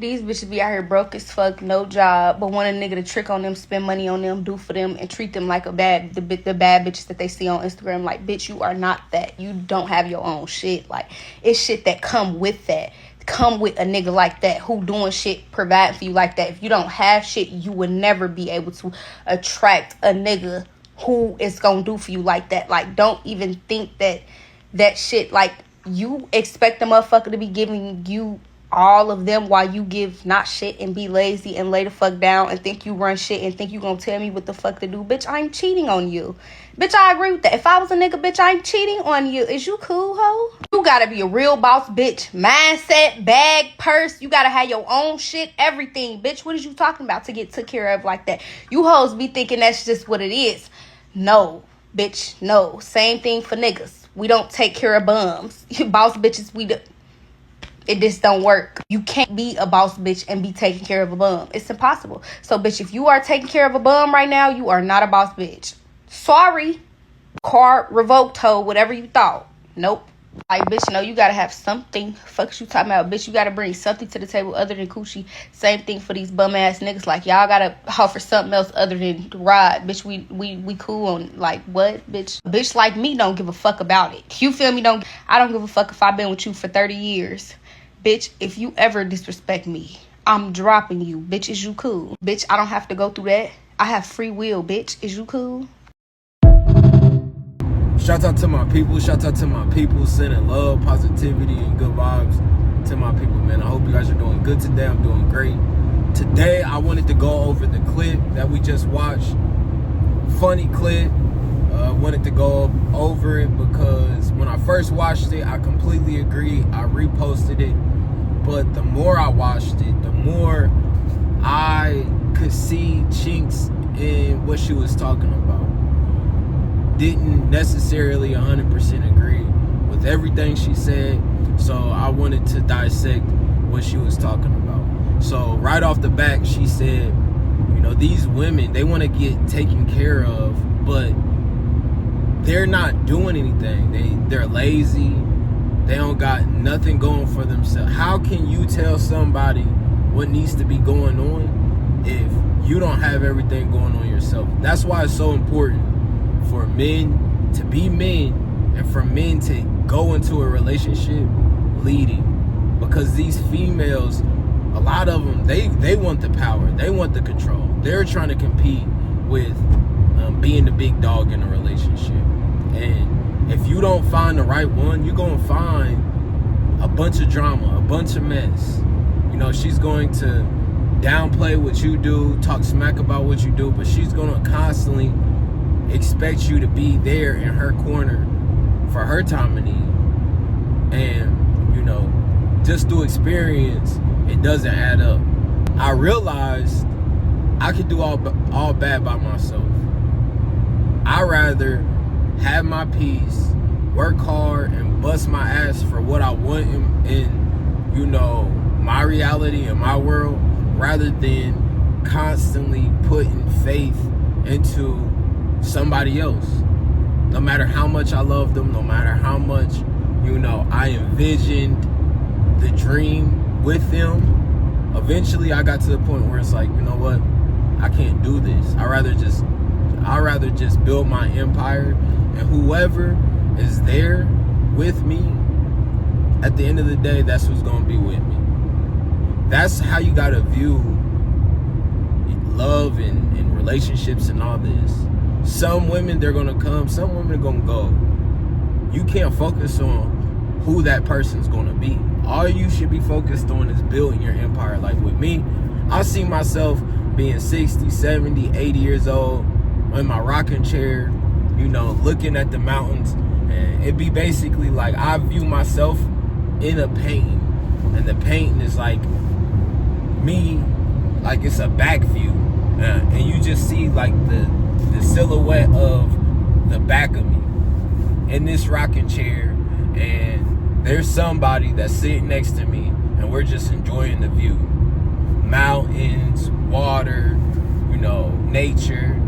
These bitches be out here broke as fuck, no job, but want a nigga to trick on them, spend money on them, do for them, and treat them like the bad bitches that they see on Instagram. Like, bitch, you are not that. You don't have your own shit. Like, it's shit that come with that. Come with a nigga like that who doing shit, providing for you like that. If you don't have shit, you would never be able to attract a nigga who is gonna do for you like that. Like, don't even think that shit, like, you expect the motherfucker to be giving you all of them while you give not shit and be lazy and lay the fuck down and think you run shit and think you gonna tell me what the fuck to do. Bitch, I'm cheating on you. Bitch, I agree with that. If I was a nigga, bitch, I'm cheating on you. Is you cool, ho? You gotta be a real boss, bitch. Mindset, bag, purse. You gotta have your own shit, everything. Bitch, what is you talking about to get took care of like that? You hoes be thinking that's just what it is. No, bitch, no. Same thing for niggas. We don't take care of bums. Boss bitches, we do. It just don't work. You can't be a boss bitch and be taking care of a bum. It's impossible. So, bitch, if you are taking care of a bum right now, you are not a boss bitch. Sorry. Card revoked, hoe. Whatever you thought. Nope. Like, bitch, no, you gotta have something. Fuck you talking about, bitch. You gotta bring something to the table other than coochie. Same thing for these bum ass niggas. Like, y'all gotta offer something else other than ride. Bitch, we cool on, like, what, bitch? A bitch like me don't give a fuck about it. You feel me? I don't give a fuck if I've been with you for 30 years. Bitch, if you ever disrespect me, I'm dropping you. Bitch, is you cool? Bitch, I don't have to go through that. I have free will, bitch. Is you cool? Shout out to my people. Shout out to my people. Sending love, positivity, and good vibes to my people, man. I hope you guys are doing good today. I'm doing great. Today, I wanted to go over the clip that we just watched. Funny clip. Wanted to go over it because when I first watched it, I completely agree. I reposted it. But the more I watched it, the more I could see chinks in what she was talking about. Didn't necessarily 100% agree with everything she said. So I wanted to dissect what she was talking about. So right off the bat, she said, you know, these women, they want to get taken care of, but they're not doing anything. They're lazy. They don't got nothing going for themselves. How can you tell somebody what needs to be going on if you don't have everything going on yourself? That's why it's so important for men to be men and for men to go into a relationship leading. Because these females, a lot of them, they want the power. They want the control. They're trying to compete with being the big dog in a relationship. And if you don't find the right one, you're going to find a bunch of drama, a bunch of mess. You know, she's going to downplay what you do, talk smack about what you do, but she's going to constantly expect you to be there in her corner for her time of need. And, you know, just through experience, it doesn't add up. I realized I could do all bad by myself. I'd rather have my peace, work hard, and bust my ass for what I want in you know, my reality and my world, rather than constantly putting faith into somebody else. No matter how much I love them, no matter how much, you know, I envisioned the dream with them, eventually I got to the point where it's like, you know what, I can't do this. I'd rather just build my empire, and whoever is there with me, at the end of the day, that's who's gonna be with me. That's how you gotta view love and relationships and all this. Some women, they're gonna come, some women are gonna go. You can't focus on who that person's gonna be. All you should be focused on is building your empire. Like with me, I see myself being 60, 70, 80 years old in my rocking chair, you know, looking at the mountains. And it'd be basically like I view myself in a painting, and the painting is like me, like it's a back view, and you just see like the silhouette of the back of me in this rocking chair, and there's somebody that's sitting next to me, and we're just enjoying the view. Mountains, water, you know, nature.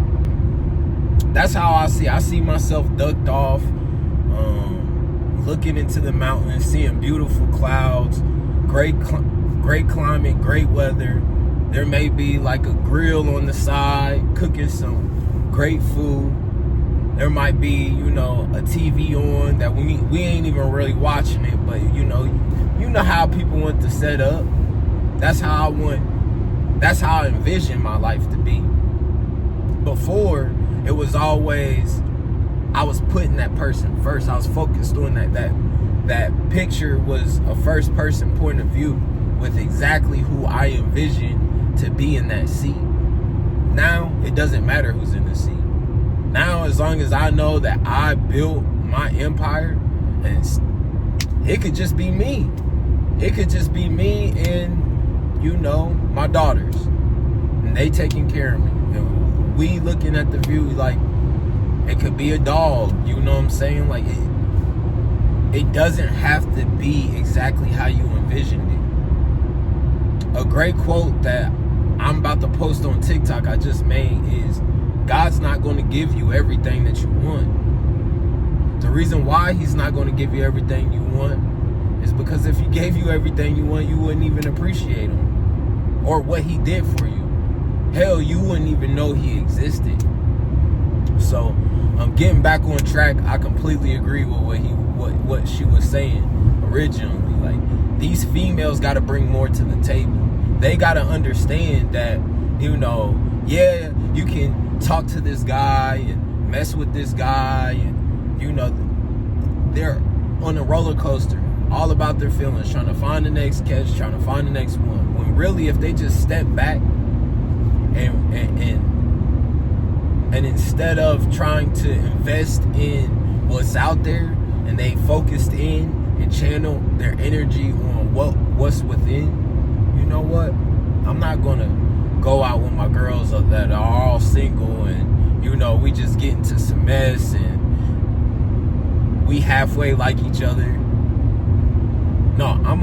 That's how I see myself ducked off, looking into the mountains, seeing beautiful clouds, great great climate, great weather. There may be like a grill on the side, cooking some great food. There might be, you know, a TV on that we ain't even really watching it, but you know how people want to set up. That's how I envision my life to be. Before, it was always, I was putting that person first. I was focused on that picture was a first person point of view with exactly who I envision to be in that seat. Now, it doesn't matter who's in the seat. Now, as long as I know that I built my empire, and it could just be me. It could just be me and, you know, my daughters. And they taking care of me. And we looking at the view like it could be a dog. You know what I'm saying? Like, it doesn't have to be exactly how you envisioned it. A great quote that I'm about to post on TikTok I just made is, God's not going to give you everything that you want. The reason why he's not going to give you everything you want is because if he gave you everything you want, you wouldn't even appreciate him or what he did for you. Hell, you wouldn't even know he existed. So, getting back on track, I completely agree with what she was saying originally. Like, these females got to bring more to the table. They got to understand that, you know, yeah, you can talk to this guy and mess with this guy, and, you know, they're on a roller coaster, all about their feelings, trying to find the next catch, trying to find the next one. When really, if they just step back and instead of trying to invest in what's out there, and they focused in and channel their energy on what's within, you know what? I'm not gonna go out with my girls that are all single and, you know, we just get into some mess and we halfway like each other. No, I'm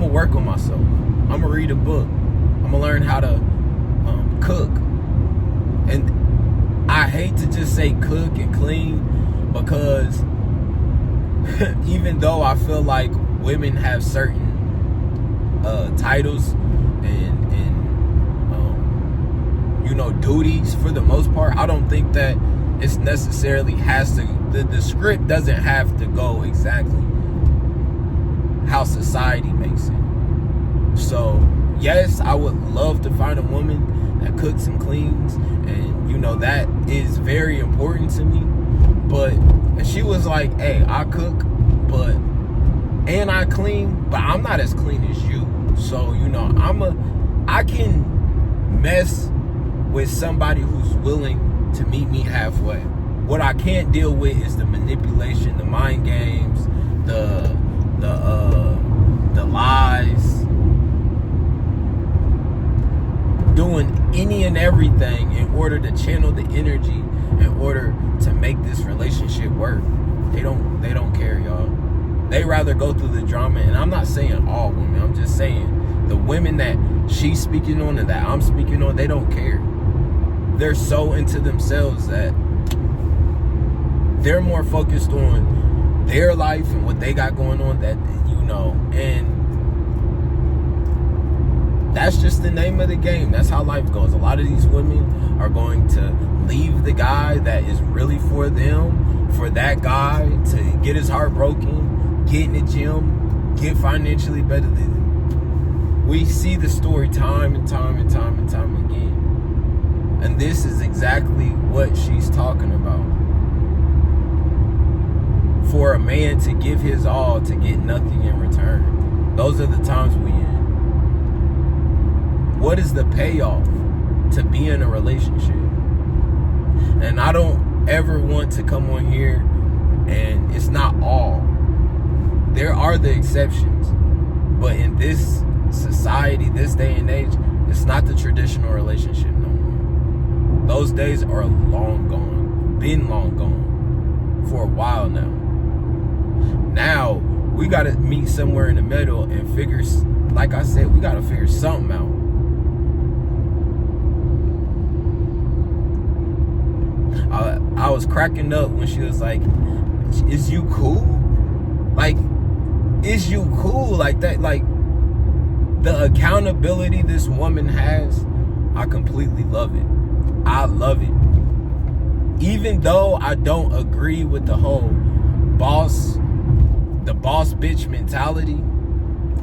a work on myself. I'm gonna read a book. I'm gonna learn how to cook. And I hate to just say cook and clean, because even though I feel like women have certain titles and you know, duties for the most part, I don't think that it's necessarily has to, the script doesn't have to go exactly how society makes it. So yes, I would love to find a woman that cooks and cleans, and, you know, that is very important to me. But if she was like, hey, I cook and I clean, but I'm not as clean as you, so, you know, I can mess with somebody who's willing to meet me halfway. What I can't deal with is the manipulation, the mind games, the lies, doing any and everything in order to channel the energy, in order to make this relationship work. They don't care, y'all. They rather go through the drama. And I'm not saying all women, I'm just saying the women that she's speaking on and that I'm speaking on, they don't care. They're so into themselves that they're more focused on their life and what they got going on, that, you know, and that's just the name of the game. That's how life goes. A lot of these women are going to leave the guy that is really for them, for that guy to get his heart broken, get in the gym, get financially better than them. We see the story time and time again. And this is exactly what she's talking about. For a man to give his all to get nothing in return. Those are the times we in. What is the payoff to be in a relationship? And I don't ever want to come on here, and it's not all. There are the exceptions. But in this society, this day and age, it's not the traditional relationship no more. Those days are long gone. Been long gone. For a while now. Now, we got to meet somewhere in the middle and figure, like I said, we got to figure something out. I was cracking up when she was like, is you cool? Like, is you cool? Like that, like, The accountability this woman has, I completely love it. I love it. Even though I don't agree with the whole boss bitch mentality,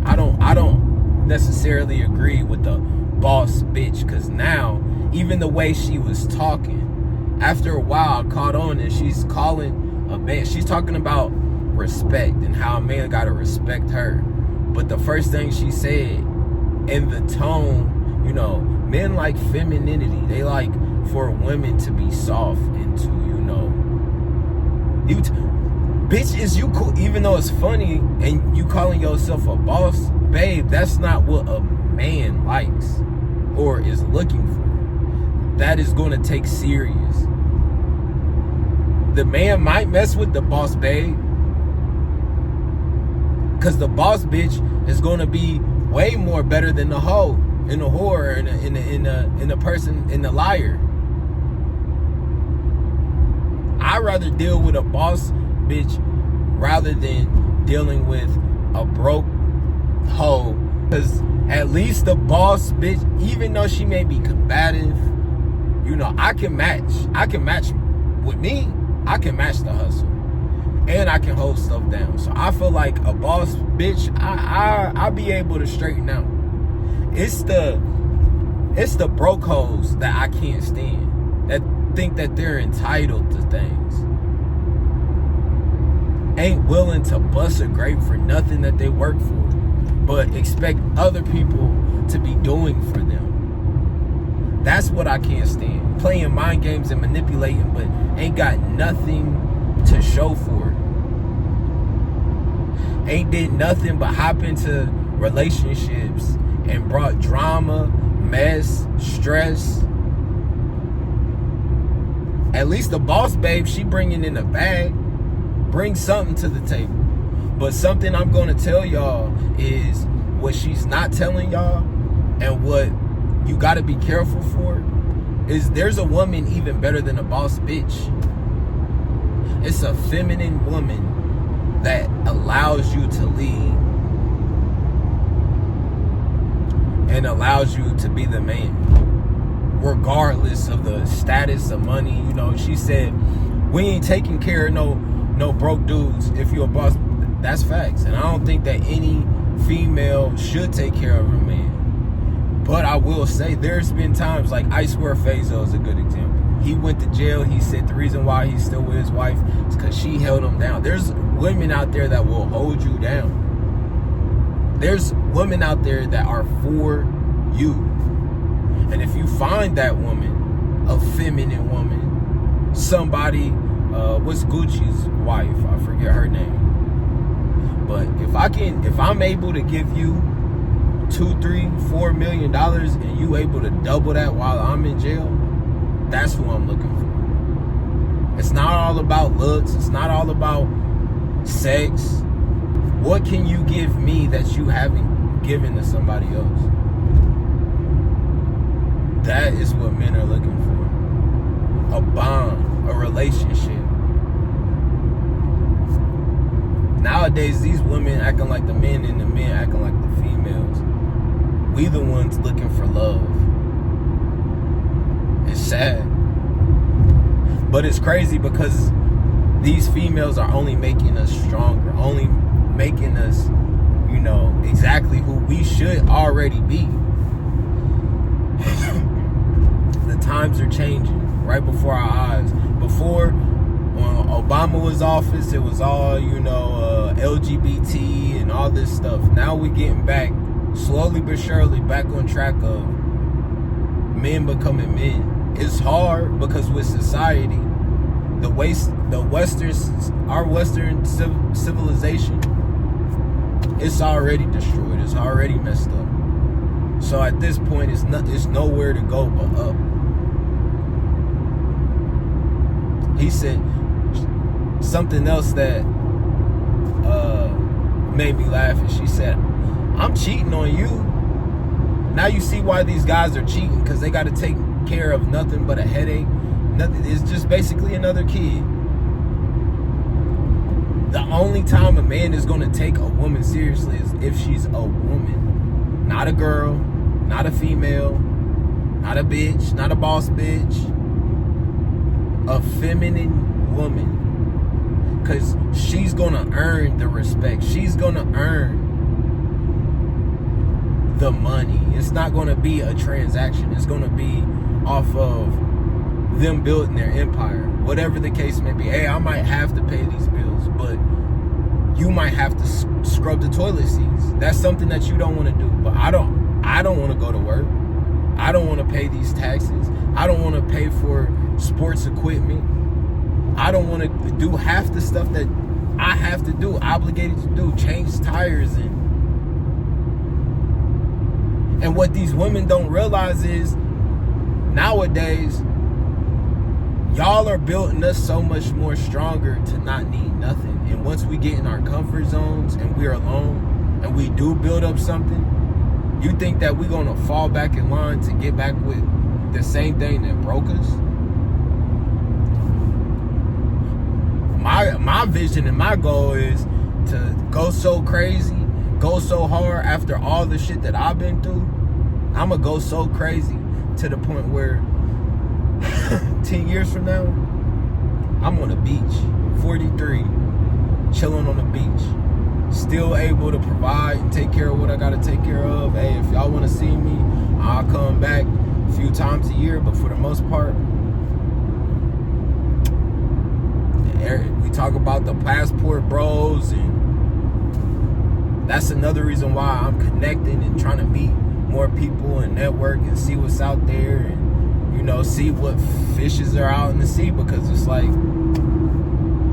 I don't necessarily agree with the boss bitch, because now, even the way she was talking, after a while I caught on, and she's calling a man, she's talking about respect and how a man gotta respect her. But the first thing she said, in the tone, you know, men like femininity. They like for women to be soft and to, you know, bitch, is you cool? Even though it's funny and you calling yourself a boss, babe, that's not what a man likes or is looking for. That is going to take serious. The man might mess with the boss babe, because the boss bitch is going to be way more better than the hoe and the whore and the person and the liar. I'd rather deal with a boss bitch rather than dealing with a broke hoe, because at least the boss bitch, even though she may be combative, you know, I can match with me. I can match the hustle, and I can hold stuff down. So I feel like a boss bitch, I'll be able to straighten out. It's the broke hoes that I can't stand, that think that they're entitled to things, ain't willing to bust a grape for nothing that they work for, but expect other people to be doing for them. That's what I can't stand. Playing mind games and manipulating, but ain't got nothing to show for it. Ain't did nothing but hop into relationships and brought drama, mess, stress. At least the boss babe, she bringing in a bag, bring something to the table. But something I'm going to tell y'all is what she's not telling y'all, and what you got to be careful for, is there's a woman even better than a boss bitch. It's a feminine woman that allows you to lead and allows you to be the man, regardless of the status of money. You know, she said, we ain't taking care of no broke dudes if you're a boss. That's facts. And I don't think that any female should take care of a man. But I will say, there's been times, like Ice Square Fazo is a good example. He went to jail. He said the reason why he's still with his wife is because she held him down. There's women out there that will hold you down. There's women out there that are for you. And if you find that woman, a feminine woman, somebody, what's Gucci's wife? I forget her name. But if I'm able to give you $2, $3, $4 million and you able to double that while I'm in jail, that's who I'm looking for. It's not all about looks. It's not all about sex. What can you give me that you haven't given to somebody else? That is what men are looking for. A bond, a relationship. Nowadays, these women acting like the men and the men acting like the females. We the ones looking for love. It's sad. But it's crazy because these females are only making us stronger, only making us, you know, exactly who we should already be. The times are changing right before our eyes. Before, when Obama was office, it was all, you know, LGBT and all this stuff. Now we're getting back, slowly but surely, back on track of men becoming men. It's hard because with society, our Western civilization, it's already destroyed. It's already messed up. So at this point, it's nowhere to go but up. He said something else that made me laugh, and she said, I'm cheating on you. Now you see why these guys are cheating, because they got to take care of nothing but a headache. Nothing. It's just basically another kid. The only time a man is going to take a woman seriously is if she's a woman. Not a girl, not a female, not a bitch, not a boss bitch. A feminine woman. Because she's going to earn the respect. She's going to earn the money. It's not going to be a transaction. It's going to be off of them building their empire. Whatever the case may be. Hey, I might have to pay these bills, but you might have to scrub the toilet seats. That's something that you don't want to do. But I don't want to go to work. I don't want to pay these taxes. I don't want to pay for sports equipment. I don't want to do half the stuff that I have to do, obligated to do, change tires. And what these women don't realize is nowadays, y'all are building us so much more stronger to not need nothing. And once we get in our comfort zones and we're alone and we do build up something, you think that we're going to fall back in line to get back with the same thing that broke us? My vision and my goal is to go so crazy, go so hard after all the shit that I've been through. I'm going to go so crazy to the point where 10 years from now, I'm on the beach, 43, chilling on the beach, still able to provide and take care of what I got to take care of. Hey, if y'all want to see me, I'll come back a few times a year, but for the most part, we talk about the passport bros, and that's another reason why I'm connecting and trying to meet more people and network and see what's out there, and, you know, see what fishes are out in the sea, because it's like,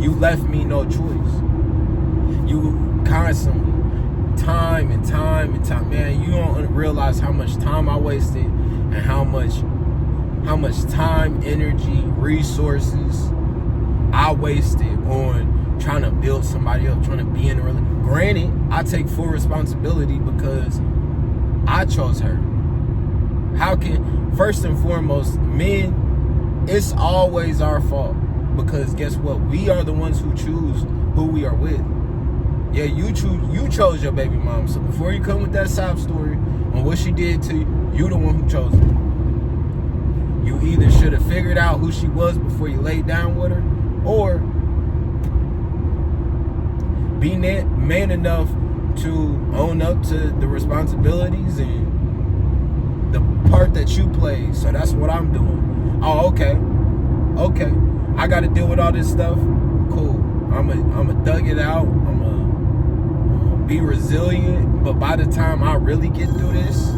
you left me no choice. You constantly, time and time and time, man, you don't realize how much time I wasted and how much time, energy, resources I wasted on trying to build somebody up, trying to be in a relationship. Granted, I take full responsibility because I chose her. How can, first and foremost, men, it's always our fault, because guess what? We are the ones who choose who we are with. Yeah, you chose your baby mom. So before you come with that sob story on what she did to you, you the one who chose her. You either should have figured out who she was before you laid down with her, or be man enough to own up to the responsibilities and the part that you played. So that's what I'm doing. Oh, okay. I got to deal with all this stuff. Cool. I'm a dug it out. I'm a be resilient. But by the time I really get through this,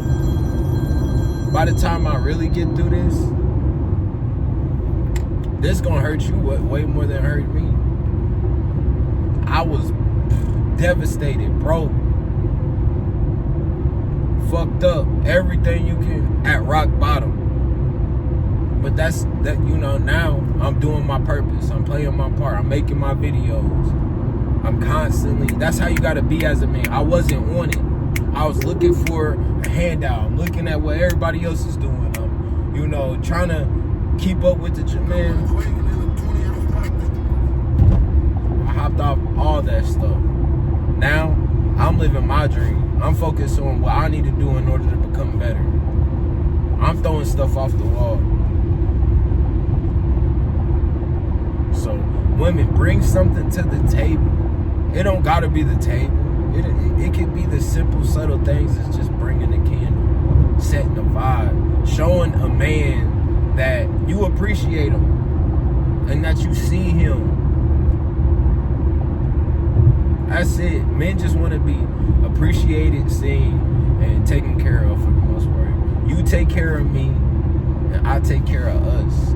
this gonna hurt you way more than it hurt me. I was devastated, broke, fucked up, everything you can, at rock bottom. But that's that, you know, now I'm doing my purpose. I'm playing my part. I'm making my videos. I'm constantly, that's how you gotta be as a man. I wasn't on it. I was looking for a handout. I'm looking at what everybody else is doing. I'm, you know, trying to keep up with the man. I hopped off all that stuff. Now I'm living my dream. I'm focused on what I need to do in order to become better. I'm throwing stuff off the wall. So women, bring something to the table. It don't gotta be the table. It could be the simple, subtle things. It's just bringing the candle, setting the vibe, showing a man that you appreciate him and that you see him. That's it. Men just want to be appreciated, seen, and taken care of for the most part. You take care of me, and I take care of us.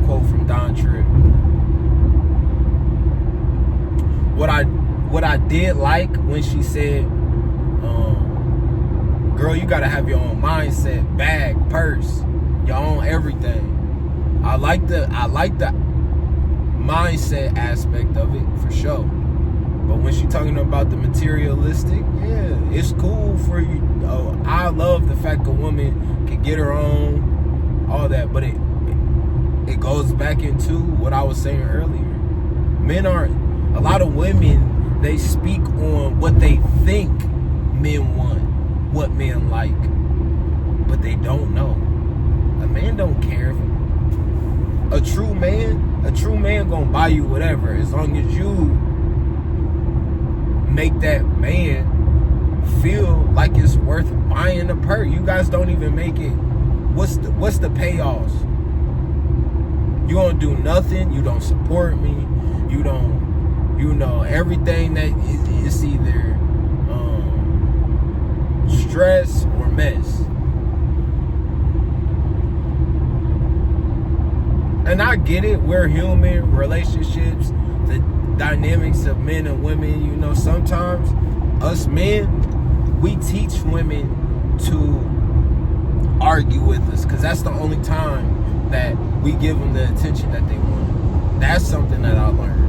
Quote from Don Tripp. What I did like when she said, girl, you gotta have your own mindset, bag, purse, your own everything. I like the mindset aspect of it for sure. But when she's talking about the materialistic, yeah, it's cool for you. I love the fact a woman can get her own, all that, but it goes back into what I was saying earlier. Men aren't, a lot of women, they speak on what they think men want, what men like, but they don't know. A man don't care. A true man gonna buy you whatever, as long as you make that man feel like it's worth buying a purse. You guys don't even make it. What's the payoffs? You don't do nothing. You don't support me. You don't, everything that is either stress or mess. And I get it. We're human. Relationships, the dynamics of men and women. Sometimes us men, we teach women to argue with us, because that's the only time that we give them the attention that they want. That's something that I learned.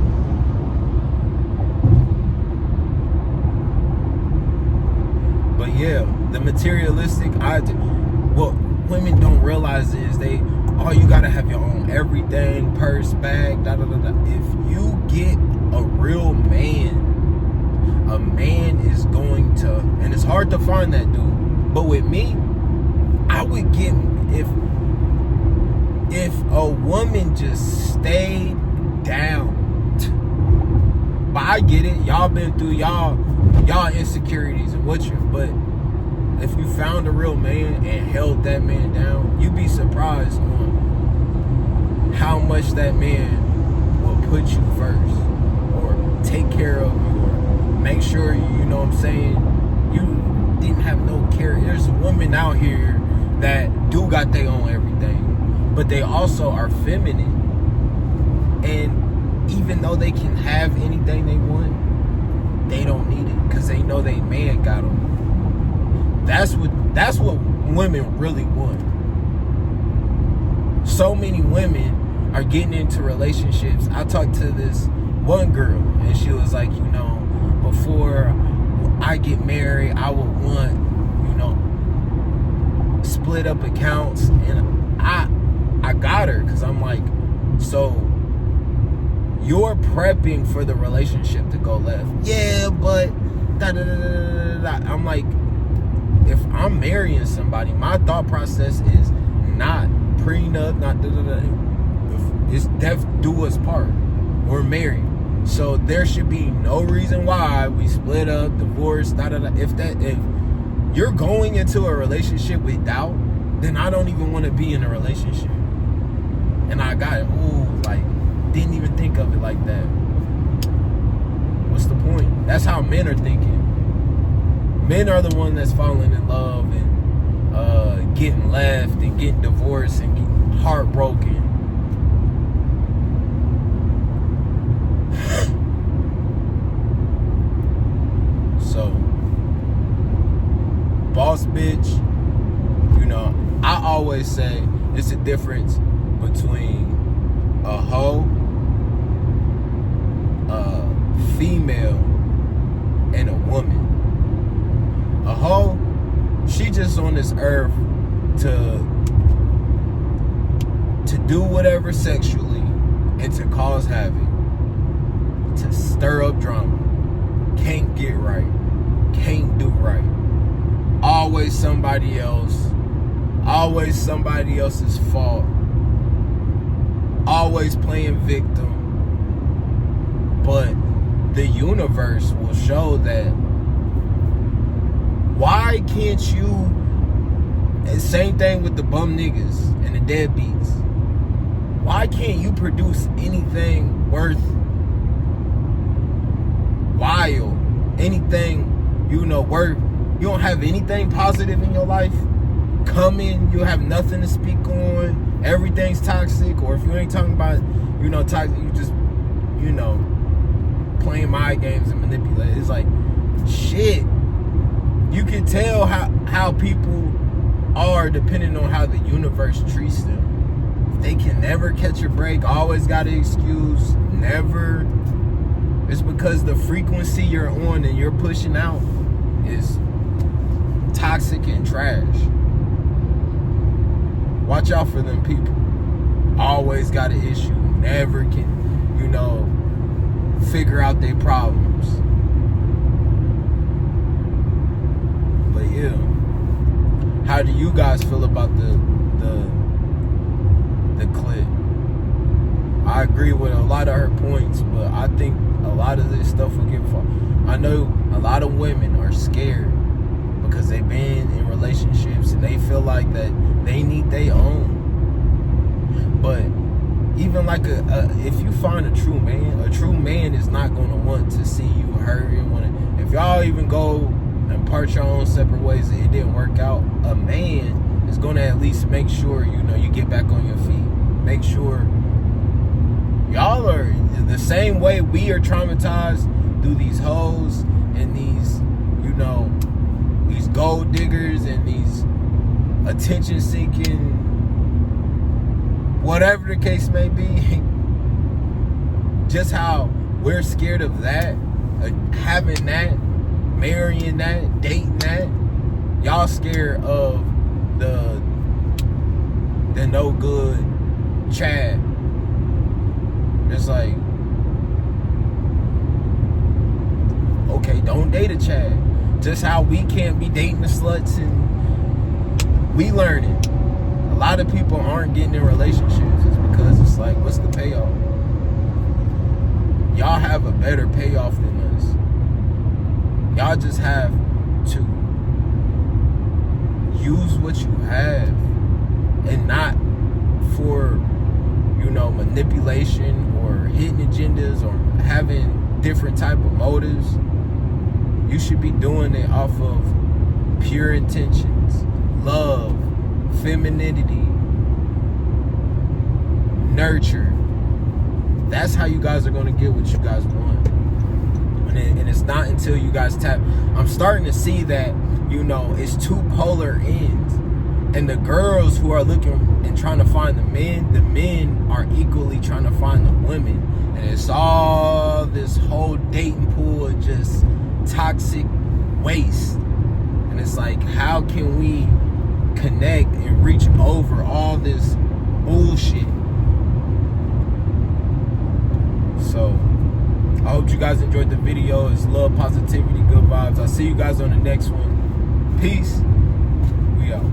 But yeah, the materialistic, what women don't realize is you gotta have your own everything, purse, bag, da da da da. If you get a real man, a man is going to, and it's hard to find that dude. But with me, I would get, if a woman just stayed down. But I get it. Y'all been through y'all insecurities and but if you found a real man and held that man down, you'd be surprised on how much that man will put you first, or take care of you, or make sure you know what I'm saying, you didn't have no care. There's women out here that do got their own everything, but they also are feminine, and even though they can have anything they want, they don't need it because they know they man got them. That's what women really want. So many women are getting into relationships. I talked to this one girl, and she was like, before I get married, I would want, split up accounts. And I got her, because I'm like, so you're prepping for the relationship to go left. Yeah, but da da da da da. I'm like, if I'm marrying somebody, my thought process is not prenup, not da da da. It's death do us part. We're married, so there should be no reason why we split up, divorce, da da da. If you're going into a relationship with doubt, then I don't even want to be in a relationship. And I got it. Didn't even think of it like that. What's the point? That's how men are thinking. Men are the one that's falling in love and getting left and getting divorced and getting heartbroken. So, boss bitch, I always say it's a difference between a hoe, a female, and a woman. A hoe, she just on this earth to do whatever sexually and to cause havoc, to stir up drama. Can't get right, can't do right. Always somebody else, always somebody else's fault. Always playing victim. But the universe will show that. Why can't you, and same thing with the bum niggas and the deadbeats, why can't you produce anything worth while, anything, worth, you don't have anything positive in your life coming, you have nothing to speak on, everything's toxic, or if you ain't talking about, toxic, you just, playing mind games and manipulate. It's like, shit. You can tell how people are depending on how the universe treats them. They can never catch a break, always got an excuse, never. It's because the frequency you're on and you're pushing out is toxic and trash. Watch out for them people. Always got an issue, never can, figure out their problems. yeah. How do you guys feel about the clip? I agree with a lot of her points, but I think a lot of this stuff will get far. I know a lot of women are scared because they've been in relationships and they feel like that they need their own. But even like if you find a true man is not going to want to see you hurt. If y'all even go and part your own separate ways and it didn't work out, a man is going to at least make sure, you get back on your feet. Make sure y'all are the same way we are traumatized through these hoes and these, these gold diggers and these attention seeking, whatever the case may be. Just how we're scared of that, having that, marrying that, dating that. Y'all scared of the no good Chad. It's like, okay, don't date a Chad. Just how we can't be dating the sluts, and we learning. A lot of people aren't getting in relationships. It's because it's like, what's the payoff? Y'all have a better payoff than us. Y'all just have to use what you have, and not for manipulation or hidden agendas or having different type of motives. You should be doing it off of pure intentions, love, femininity, nurture. That's how you guys are going to get what you guys want. And it's not until you guys tap. I'm starting to see that, it's two polar ends. And the girls who are looking and trying to find the men are equally trying to find the women. And it's all this whole dating pool of just toxic waste. And it's like, how can we connect and reach over all this bullshit? So I hope you guys enjoyed the video. It's love, positivity, good vibes. I'll see you guys on the next one. Peace. We out.